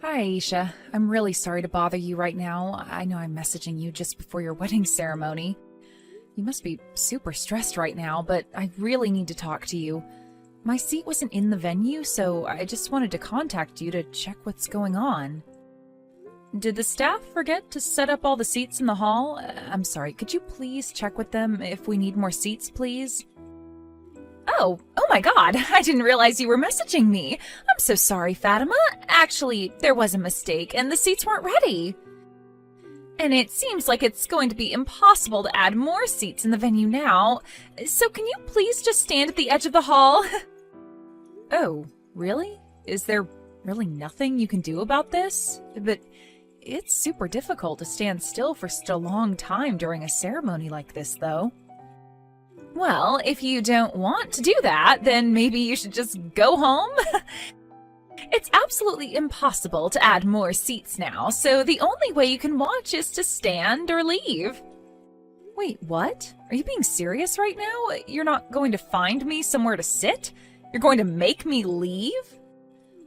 Hi, Aisha. I'm really sorry to bother you right now. I know I'm messaging you just before your wedding ceremony. You must be super stressed right now, but I really need to talk to you. My seat wasn't in the venue, so I just wanted to contact you to check what's going on. Did the staff forget to set up all the seats in the hall? I'm sorry, could you please check with them if we need more seats, please? Oh my god, I didn't realize you were messaging me. I'm so sorry, Fatima. Actually, there was a mistake and the seats weren't ready. And it seems like it's going to be impossible to add more seats in the venue now. So can you please just stand at the edge of the hall? Oh, really? Is there really nothing you can do about this? But it's super difficult to stand still for such a long time during a ceremony like this, though. Well, if you don't want to do that, then maybe you should just go home? It's absolutely impossible to add more seats now, so the only way you can watch is to stand or leave. Wait, what? Are you being serious right now? You're not going to find me somewhere to sit? You're going to make me leave?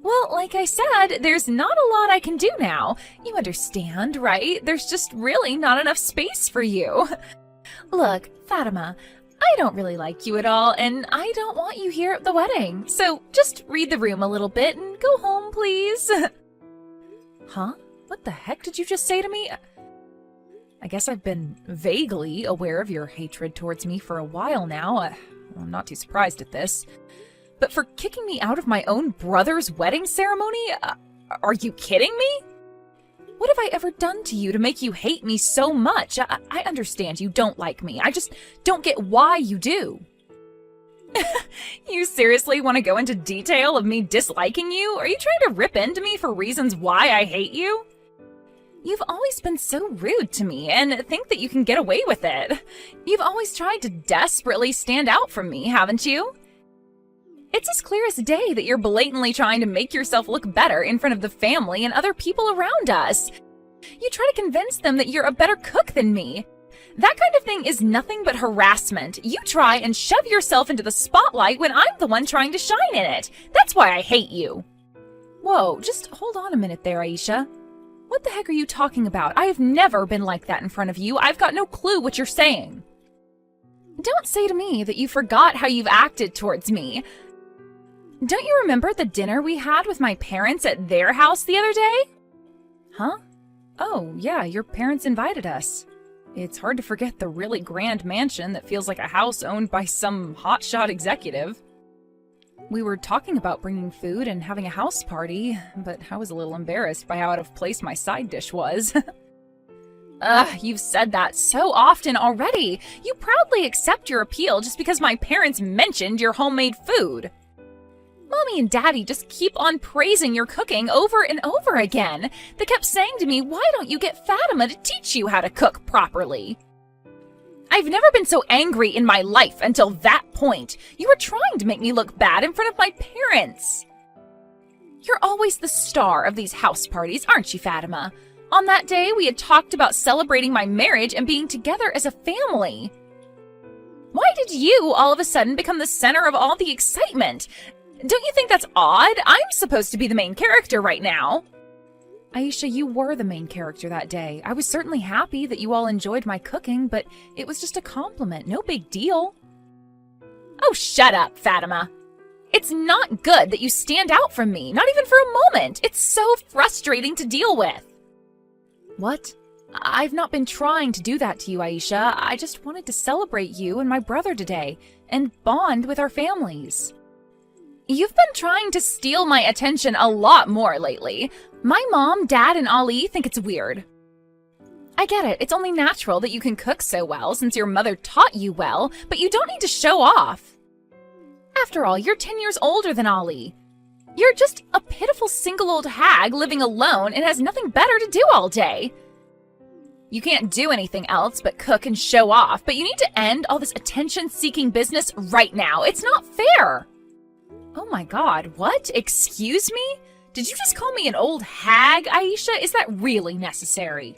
Well, like I said, there's not a lot I can do now. You understand, right? There's just really not enough space for you. Look, Fatima, I don't really like you at all, and I don't want you here at the wedding. So just read the room a little bit and go home, please. Huh? What the heck did you just say to me? I guess I've been vaguely aware of your hatred towards me for a while now. I'm not too surprised at this. But for kicking me out of my own brother's wedding ceremony? Are you kidding me? What have I ever done to you to make you hate me so much? I understand you don't like me. I just don't get why you do. You seriously want to go into detail of me disliking you? Are you trying to rip into me for reasons why I hate you? You've always been so rude to me and think that you can get away with it. You've always tried to desperately stand out from me, haven't you? It's as clear as day that you're blatantly trying to make yourself look better in front of the family and other people around us. You try to convince them that you're a better cook than me. That kind of thing is nothing but harassment. You try and shove yourself into the spotlight when I'm the one trying to shine in it. That's why I hate you. Whoa, just hold on a minute there, Aisha. What the heck are you talking about? I have never been like that in front of you. I've got no clue what you're saying. Don't say to me that you forgot how you've acted towards me. Don't you remember the dinner we had with my parents at their house the other day? Huh? Oh, yeah, your parents invited us. It's hard to forget the really grand mansion that feels like a house owned by some hotshot executive. We were talking about bringing food and having a house party, but I was a little embarrassed by how out of place my side dish was. You've said that so often already. You proudly accept your appeal just because my parents mentioned your homemade food. Mommy and Daddy just keep on praising your cooking over and over again. They kept saying to me, why don't you get Fatima to teach you how to cook properly? I've never been so angry in my life until that point. You were trying to make me look bad in front of my parents. You're always the star of these house parties, aren't you, Fatima? On that day, we had talked about celebrating my marriage and being together as a family. Why did you all of a sudden become the center of all the excitement? Don't you think that's odd? I'm supposed to be the main character right now. Aisha, you were the main character that day. I was certainly happy that you all enjoyed my cooking, but it was just a compliment, no big deal. Oh, shut up, Fatima. It's not good that you stand out from me, not even for a moment. It's so frustrating to deal with. What? I've not been trying to do that to you, Aisha. I just wanted to celebrate you and my brother today and bond with our families. You've been trying to steal my attention a lot more lately. My mom, Dad, and Ali think it's weird. I get it. It's only natural that you can cook so well since your mother taught you well, but you don't need to show off. After all, you're 10 years older than Ali. You're just a pitiful single old hag living alone and has nothing better to do all day. You can't do anything else but cook and show off, but you need to end all this attention-seeking business right now. It's not fair. Oh my god, what? Excuse me? Did you just call me an old hag, Aisha? Is that really necessary?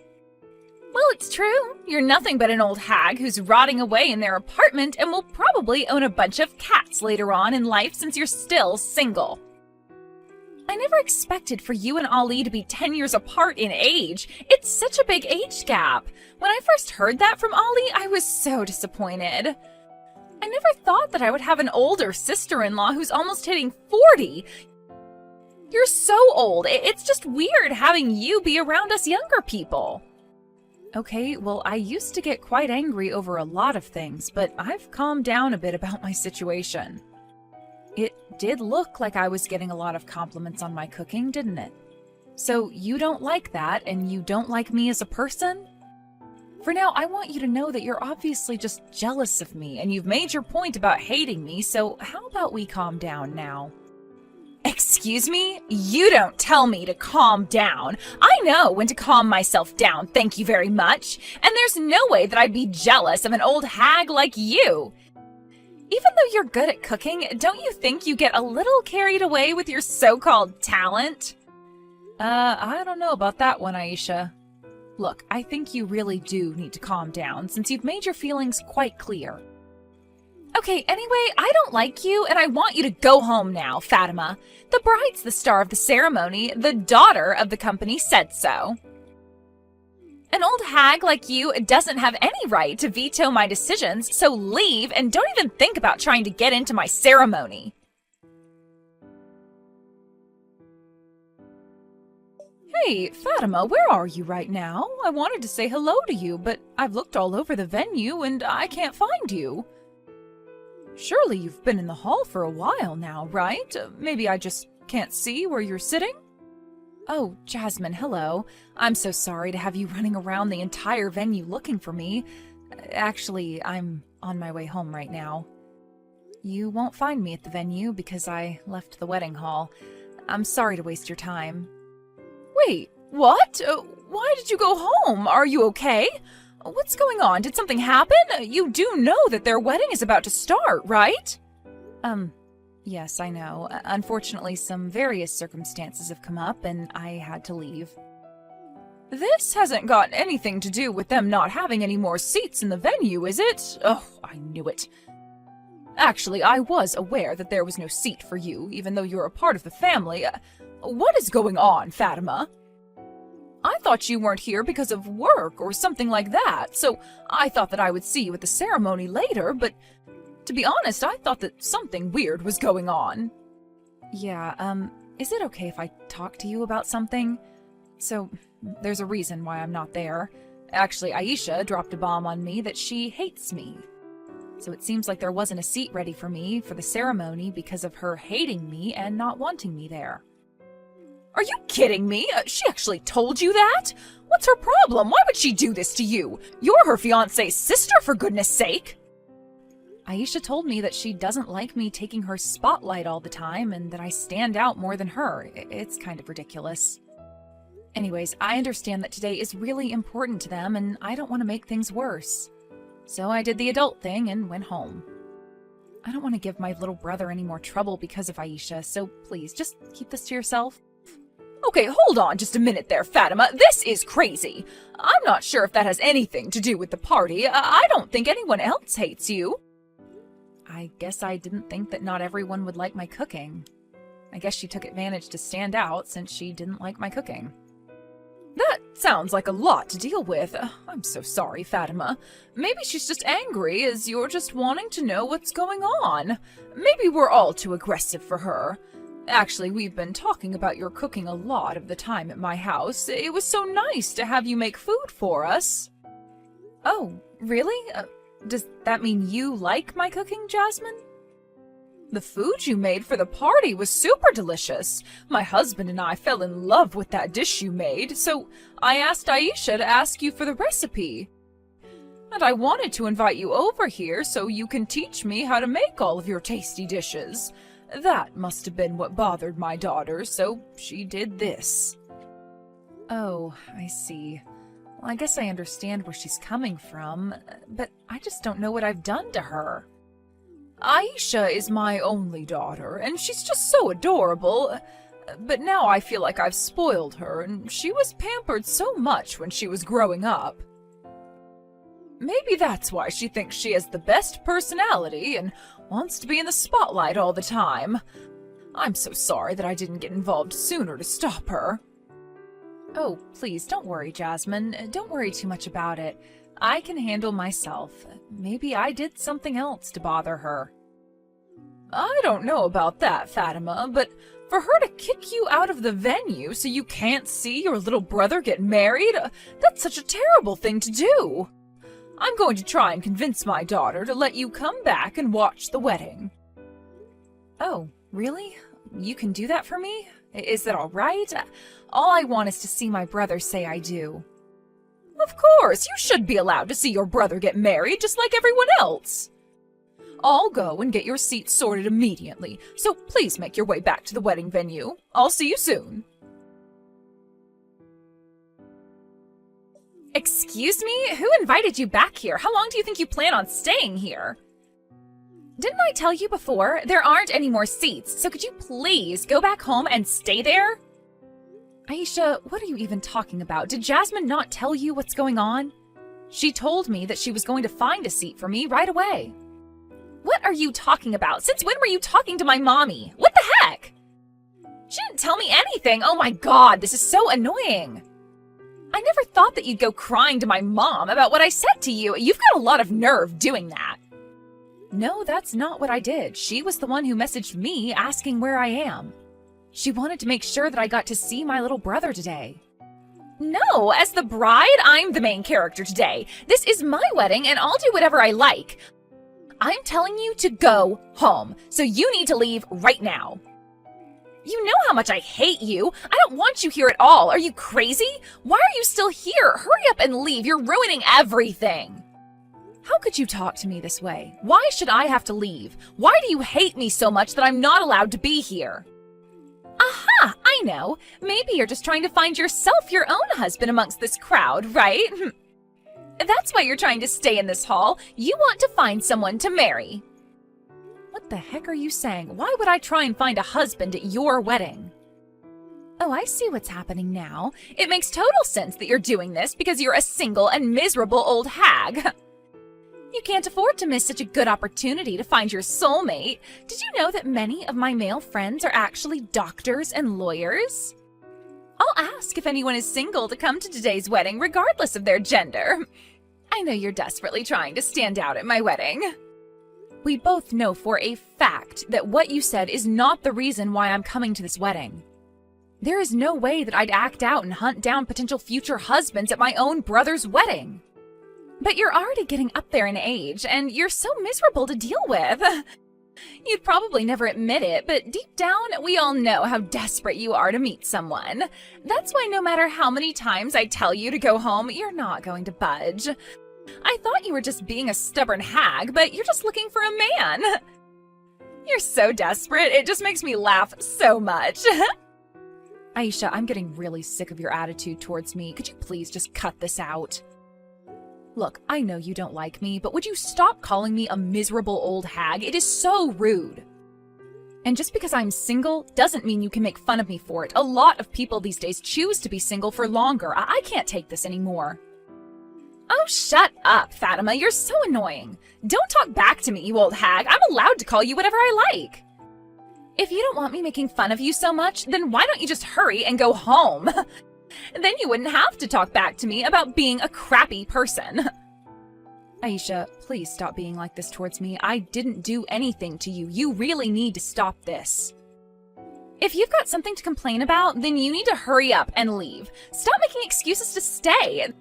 Well, it's true. You're nothing but an old hag who's rotting away in their apartment and will probably own a bunch of cats later on in life since you're still single. I never expected for you and Ali to be 10 years apart in age. It's such a big age gap. When I first heard that from Ali, I was so disappointed. I never thought that I would have an older sister-in-law who's almost hitting 40. You're so old. It's just weird having you be around us younger people. Okay, well, I used to get quite angry over a lot of things, but I've calmed down a bit about my situation. It did look like I was getting a lot of compliments on my cooking, didn't it? So you don't like that, and you don't like me as a person? For now, I want you to know that you're obviously just jealous of me, and you've made your point about hating me, so how about we calm down now? Excuse me? You don't tell me to calm down. I know when to calm myself down, thank you very much. And there's no way that I'd be jealous of an old hag like you. Even though you're good at cooking, don't you think you get a little carried away with your so-called talent? I don't know about that one, Aisha. Look, I think you really do need to calm down since you've made your feelings quite clear. Okay, anyway, I don't like you, and I want you to go home now, Fatima. The bride's the star of the ceremony. The daughter of the company said so. An old hag like you doesn't have any right to veto my decisions, so leave and don't even think about trying to get into my ceremony. Hey, Fatima, where are you right now? I wanted to say hello to you, but I've looked all over the venue and I can't find you. Surely you've been in the hall for a while now, right? Maybe I just can't see where you're sitting? Oh, Jasmine, hello. I'm so sorry to have you running around the entire venue looking for me. Actually, I'm on my way home right now. You won't find me at the venue because I left the wedding hall. I'm sorry to waste your time. Wait, what? Why did you go home? Are you okay? What's going on? Did something happen? You do know that their wedding is about to start, right? Yes, I know. Unfortunately, some various circumstances have come up and I had to leave. This hasn't got anything to do with them not having any more seats in the venue, is it? Oh, I knew it. Actually, I was aware that there was no seat for you, even though you're a part of the family. What is going on, Fatima? I thought you weren't here because of work or something like that, so I thought that I would see you at the ceremony later, but to be honest, I thought that something weird was going on. Yeah, is it okay if I talk to you about something? So, there's a reason why I'm not there. Actually, Aisha dropped a bomb on me that she hates me. So it seems like there wasn't a seat ready for me for the ceremony because of her hating me and not wanting me there. Are you kidding me? She actually told you that? What's her problem? Why would she do this to you? You're her fiancé's sister, for goodness sake! Aisha told me that she doesn't like me taking her spotlight all the time and that I stand out more than her. It's kind of ridiculous. Anyways, I understand that today is really important to them and I don't want to make things worse. So I did the adult thing and went home. I don't want to give my little brother any more trouble because of Aisha, so please, just keep this to yourself. Okay, hold on just a minute there, Fatima. This is crazy. I'm not sure if that has anything to do with the party. I don't think anyone else hates you. I guess I didn't think that not everyone would like my cooking. I guess she took advantage to stand out since she didn't like my cooking. That sounds like a lot to deal with. I'm so sorry, Fatima. Maybe she's just angry as you're just wanting to know what's going on. Maybe we're all too aggressive for her. Actually, we've been talking about your cooking a lot of the time at my house. It was so nice to have you make food for us. Oh, really? Does that mean you like my cooking, Jasmine? The food you made for the party was super delicious. My husband and I fell in love with that dish you made, so I asked Aisha to ask you for the recipe. And I wanted to invite you over here so you can teach me how to make all of your tasty dishes. That must have been what bothered my daughter, so she did this. Oh, I see. Well, I guess I understand where she's coming from, but I just don't know what I've done to her. Aisha is my only daughter, and she's just so adorable. But now I feel like I've spoiled her, and she was pampered so much when she was growing up. Maybe that's why she thinks she has the best personality and wants to be in the spotlight all the time. I'm so sorry that I didn't get involved sooner to stop her. Oh, please, don't worry, Jasmine. Don't worry too much about it. I can handle myself. Maybe I did something else to bother her. I don't know about that, Fatima, but for her to kick you out of the venue so you can't see your little brother get married, that's such a terrible thing to do. I'm going to try and convince my daughter to let you come back and watch the wedding. Oh, really? You can do that for me? Is that all right? All I want is to see my brother say I do. Of course, you should be allowed to see your brother get married just like everyone else. I'll go and get your seats sorted immediately, so please make your way back to the wedding venue. I'll see you soon. Excuse me? Who invited you back here? How long do you think you plan on staying here? Didn't I tell you before? There aren't any more seats, so could you please go back home and stay there? Aisha, what are you even talking about? Did Jasmine not tell you what's going on? She told me that she was going to find a seat for me right away. What are you talking about? Since when were you talking to my mommy? What the heck? She didn't tell me anything. Oh my god, this is so annoying. I never thought that you'd go crying to my mom about what I said to you. You've got a lot of nerve doing that. No, that's not what I did. She was the one who messaged me asking where I am. She wanted to make sure that I got to see my little brother today. No, as the bride, I'm the main character today. This is my wedding and I'll do whatever I like. I'm telling you to go home, so you need to leave right now. You know how much I hate you. I don't want you here at all. Are you crazy? Why are you still here? Hurry up and leave. You're ruining everything. How could you talk to me this way? Why should I have to leave? Why do you hate me so much that I'm not allowed to be here? Aha, I know. Maybe you're just trying to find yourself your own husband amongst this crowd, right? That's why you're trying to stay in this hall. You want to find someone to marry. What the heck are you saying? Why would I try and find a husband at your wedding? Oh, I see what's happening now. It makes total sense that you're doing this because you're a single and miserable old hag. You can't afford to miss such a good opportunity to find your soulmate. Did you know that many of my male friends are actually doctors and lawyers? I'll ask if anyone is single to come to today's wedding, regardless of their gender. I know you're desperately trying to stand out at my wedding. We both know for a fact that what you said is not the reason why I'm coming to this wedding. There is no way that I'd act out and hunt down potential future husbands at my own brother's wedding. But you're already getting up there in age, and you're so miserable to deal with. You'd probably never admit it, but deep down, we all know how desperate you are to meet someone. That's why no matter how many times I tell you to go home, you're not going to budge. I thought you were just being a stubborn hag, but you're just looking for a man. You're so desperate, it just makes me laugh so much. Aisha, I'm getting really sick of your attitude towards me. Could you please just cut this out? Look, I know you don't like me, but would you stop calling me a miserable old hag? It is so rude. And just because I'm single doesn't mean you can make fun of me for it. A lot of people these days choose to be single for longer. I can't take this anymore. Oh, shut up, Fatima. You're so annoying. Don't talk back to me, you old hag. I'm allowed to call you whatever I like. If you don't want me making fun of you so much, then why don't you just hurry and go home? Then you wouldn't have to talk back to me about being a crappy person. Aisha, please stop being like this towards me. I didn't do anything to you. You really need to stop this. If you've got something to complain about, then you need to hurry up and leave. Stop making excuses to stay.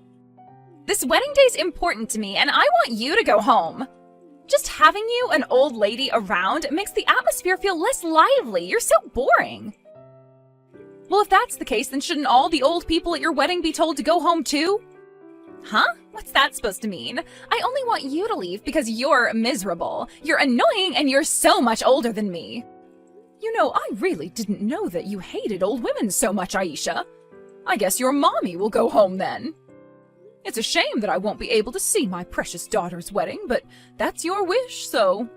This wedding day's important to me, and I want you to go home. Just having you, an old lady, around makes the atmosphere feel less lively. You're so boring. Well, if that's the case, then shouldn't all the old people at your wedding be told to go home too? Huh? What's that supposed to mean? I only want you to leave because you're miserable. You're annoying and you're so much older than me. You know, I really didn't know that you hated old women so much, Aisha. I guess your mommy will go home then. It's a shame that I won't be able to see my precious daughter's wedding, but that's your wish, so...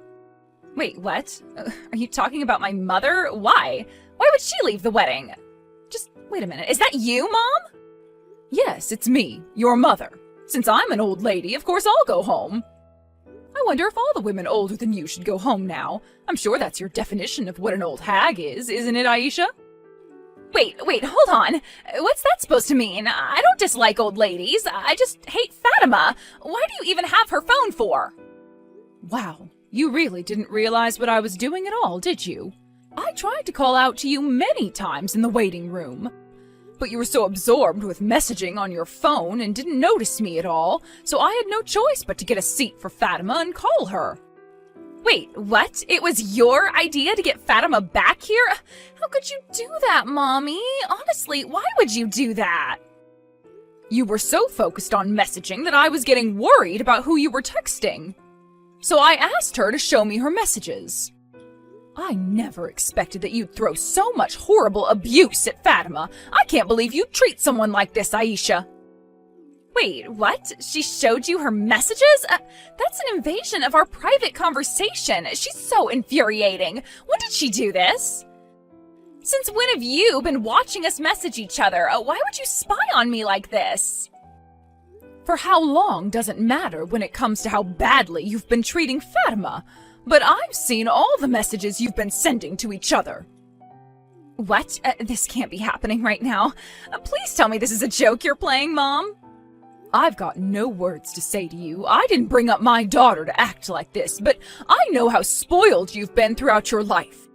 Wait, what? Are you talking about my mother? Why? Why would she leave the wedding? Just wait a minute. Is that you, Mom? Yes, it's me, your mother. Since I'm an old lady, of course I'll go home. I wonder if all the women older than you should go home now. I'm sure that's your definition of what an old hag is, isn't it, Aisha? Wait, hold on. What's that supposed to mean? I don't dislike old ladies. I just hate Fatima. Why do you even have her phone for? Wow, you really didn't realize what I was doing at all, did you? I tried to call out to you many times in the waiting room. But you were so absorbed with messaging on your phone and didn't notice me at all, so I had no choice but to get a seat for Fatima and call her. Wait, what? It was your idea to get Fatima back here? How could you do that, Mommy? Honestly, why would you do that? You were so focused on messaging that I was getting worried about who you were texting. So I asked her to show me her messages. I never expected that you'd throw so much horrible abuse at Fatima. I can't believe you'd treat someone like this, Aisha. Wait, what? She showed you her messages? That's an invasion of our private conversation. She's so infuriating. When did she do this? Since when have you been watching us message each other? Why would you spy on me like this? For how long doesn't matter when it comes to how badly you've been treating Fatima. But I've seen all the messages you've been sending to each other. What? This can't be happening right now. Please tell me this is a joke you're playing, Mom. I've got no words to say to you. I didn't bring up my daughter to act like this, but I know how spoiled you've been throughout your life.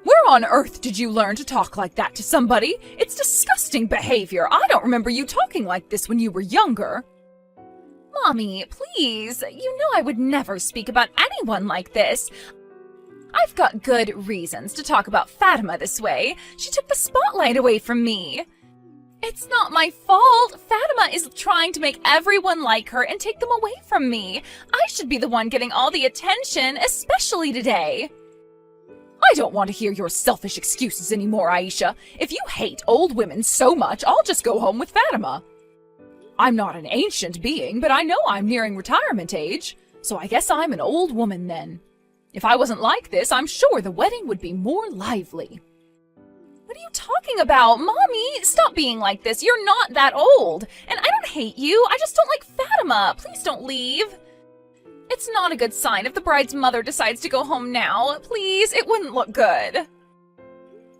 Where on earth did you learn to talk like that to somebody? It's disgusting behavior. I don't remember you talking like this when you were younger. Mommy, please. You know I would never speak about anyone like this. I've got good reasons to talk about Fatima this way. She took the spotlight away from me. It's not my fault. Fatima is trying to make everyone like her and take them away from me. I should be the one getting all the attention, especially today. I don't want to hear your selfish excuses anymore, Aisha. If you hate old women so much, I'll just go home with Fatima. I'm not an ancient being, but I know I'm nearing retirement age, so I guess I'm an old woman then. If I wasn't like this, I'm sure the wedding would be more lively. What are you talking about? Mommy, stop being like this. You're not that old. And I don't hate you. I just don't like Fatima. Please don't leave. It's not a good sign if the bride's mother decides to go home now. Please, it wouldn't look good.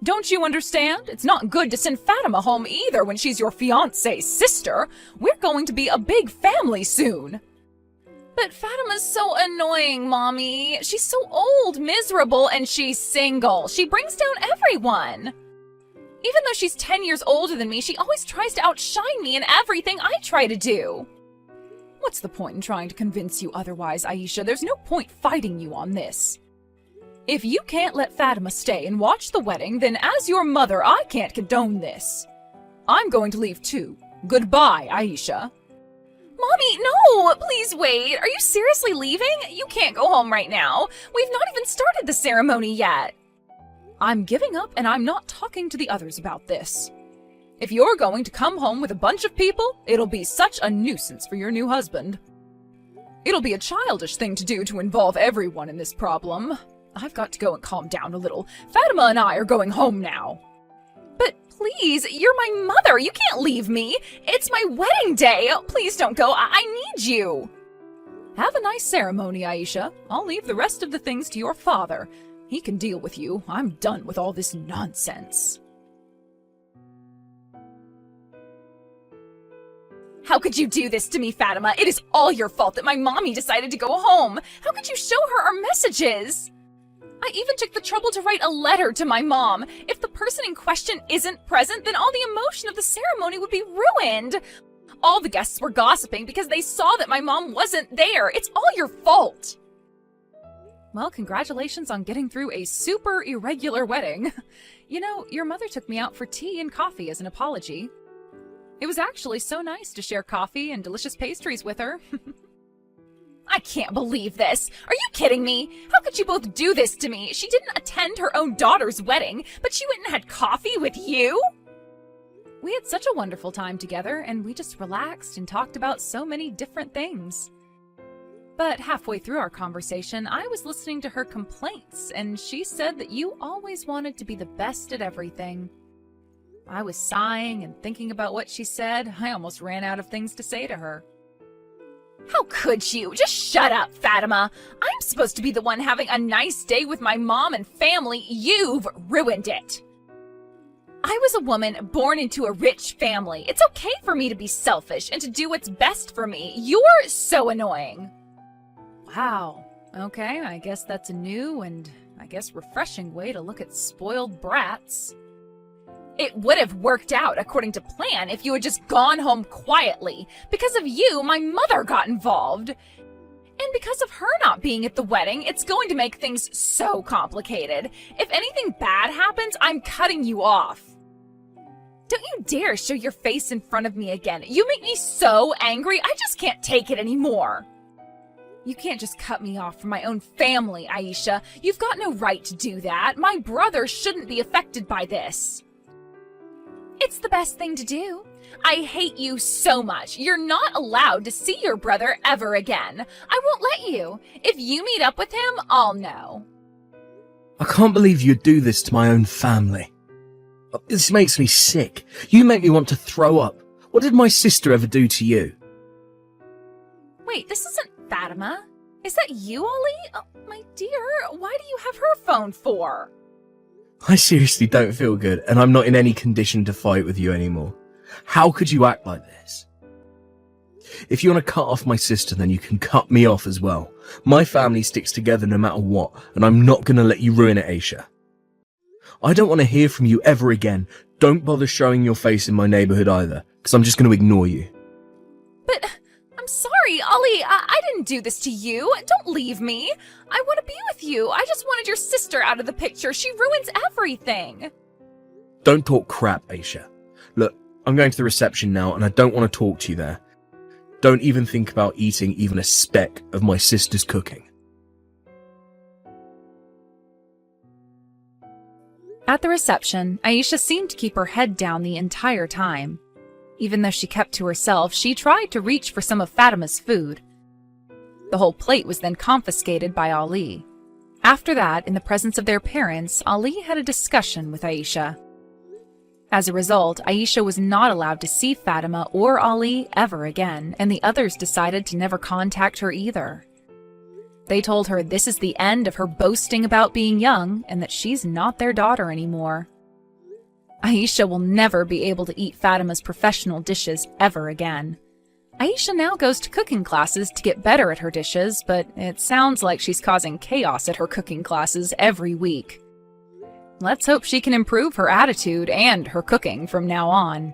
Don't you understand? It's not good to send Fatima home either when she's your fiancé's sister. We're going to be a big family soon. But Fatima's so annoying, Mommy. She's so old, miserable, and she's single. She brings down everyone. Even though she's 10 years older than me, she always tries to outshine me in everything I try to do. What's the point in trying to convince you otherwise, Aisha? There's no point fighting you on this. If you can't let Fatima stay and watch the wedding, then as your mother, I can't condone this. I'm going to leave too. Goodbye, Aisha. Mommy, no! Please wait. Are you seriously leaving? You can't go home right now. We've not even started the ceremony yet. I'm giving up and I'm not talking to the others about this. If you're going to come home with a bunch of people, it'll be such a nuisance for your new husband. It'll be a childish thing to do to involve everyone in this problem. I've got to go and calm down a little. Fatima and I are going home now. But please, you're my mother. You can't leave me. It's my wedding day. Please don't go. I need you. Have a nice ceremony, Aisha. I'll leave the rest of the things to your father. He can deal with you. I'm done with all this nonsense. How could you do this to me, Fatima? It is all your fault that my mommy decided to go home. How could you show her our messages? I even took the trouble to write a letter to my mom. If the person in question isn't present, then all the emotion of the ceremony would be ruined. All the guests were gossiping because they saw that my mom wasn't there. It's all your fault. Well, congratulations on getting through a super irregular wedding. You know, your mother took me out for tea and coffee as an apology. It was actually so nice to share coffee and delicious pastries with her. I can't believe this. Are you kidding me? How could you both do this to me? She didn't attend her own daughter's wedding, but she went and had coffee with you? We had such a wonderful time together, and we just relaxed and talked about so many different things. But halfway through our conversation, I was listening to her complaints, and she said that you always wanted to be the best at everything. I was sighing and thinking about what she said. I almost ran out of things to say to her. How could you? Just shut up, Fatima. I'm supposed to be the one having a nice day with my mom and family. You've ruined it. I was a woman born into a rich family. It's okay for me to be selfish and to do what's best for me. You're so annoying. Wow. Okay, I guess that's a new and refreshing way to look at spoiled brats. It would have worked out according to plan if you had just gone home quietly. Because of you, my mother got involved. And because of her not being at the wedding, it's going to make things so complicated. If anything bad happens, I'm cutting you off. Don't you dare show your face in front of me again. You make me so angry, I just can't take it anymore. You can't just cut me off from my own family, Aisha. You've got no right to do that. My brother shouldn't be affected by this. It's the best thing to do. I hate you so much. You're not allowed to see your brother ever again. I won't let you. If you meet up with him, I'll know. I can't believe you'd do this to my own family. This makes me sick. You make me want to throw up. What did my sister ever do to you? Wait, this isn't Fatima. Is that you, Ollie? Oh, my dear, why do you have her phone for? I seriously don't feel good, and I'm not in any condition to fight with you anymore. How could you act like this? If you want to cut off my sister, then you can cut me off as well. My family sticks together no matter what, and I'm not going to let you ruin it, Aisha. I don't want to hear from you ever again. Don't bother showing your face in my neighborhood either, because I'm just going to ignore you. But I'm sorry, Ollie. I didn't do this to you. Don't leave me. I want to be with you. I just wanted your sister out of the picture. She ruins everything. Don't talk crap, Aisha. Look, I'm going to the reception now, and I don't want to talk to you there. Don't even think about eating even a speck of my sister's cooking. At the reception, Aisha seemed to keep her head down the entire time. Even though she kept to herself, she tried to reach for some of Fatima's food. The whole plate was then confiscated by Ali. After that, in the presence of their parents, Ali had a discussion with Aisha. As a result, Aisha was not allowed to see Fatima or Ali ever again, and the others decided to never contact her either. They told her this is the end of her boasting about being young and that she's not their daughter anymore. Aisha will never be able to eat Fatima's professional dishes ever again. Aisha now goes to cooking classes to get better at her dishes, but it sounds like she's causing chaos at her cooking classes every week. Let's hope she can improve her attitude and her cooking from now on.